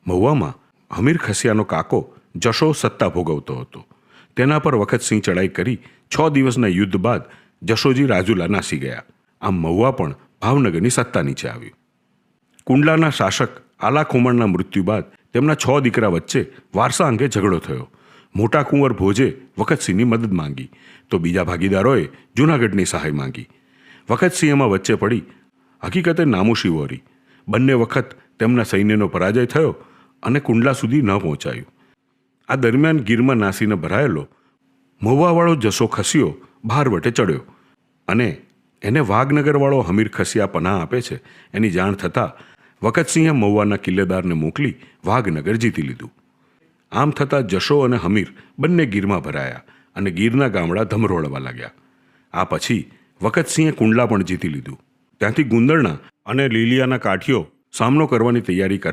મહુવામાં હમીર ખસિયાનો કાકો જશો સત્તા ભોગવતો હતો. તેના પર વખતસિંહ ચડાઈ કરી 6 દિવસના યુદ્ધ બાદ જશોજી રાજુલા નાસી ગયા. આમ મહુવા પણ ભાવનગરની સત્તા નીચે આવ્યું. કુંડલાના શાસક આલા ખુમણના મૃત્યુ બાદ તેમના 6 દીકરા વચ્ચે વારસા અંગે ઝઘડો થયો. મોટા કુંવર ભોજે વખતસિંહની મદદ માંગી તો બીજા ભાગીદારોએ જૂનાગઢની સહાય માંગી. વખતસિંહ એમાં વચ્ચે પડી હકીકતે નામુશી વોરી. બંને વખત તેમના સૈન્યનો પરાજય થયો અને કુંડલા સુધી ન પહોંચાયું. આ દરમિયાન ગીરમાં નાસીને ભરાયેલો મહુવાવાળો જશો ખસ્યો ભારવટે ચડ્યો અને એને વાઘનગરવાળો હમીર ખસિયા પનાહ આપે છે એની જાણ થતાં વખતસિંહે મહુવાના કિલ્લેદારને મોકલી વાઘનગર જીતી લીધું. આમ થતાં જશો અને હમીર બંને ગીરમાં ભરાયા અને ગીરના ગામડા ધમરોળવા લાગ્યા. આ પછી વખતસિંહે કુંડલા પણ જીતી લીધું. ત્યાંથી ગુંદરણા અને લીલિયાના કાઠીઓ સામનો કરવાની તૈયારી કરતા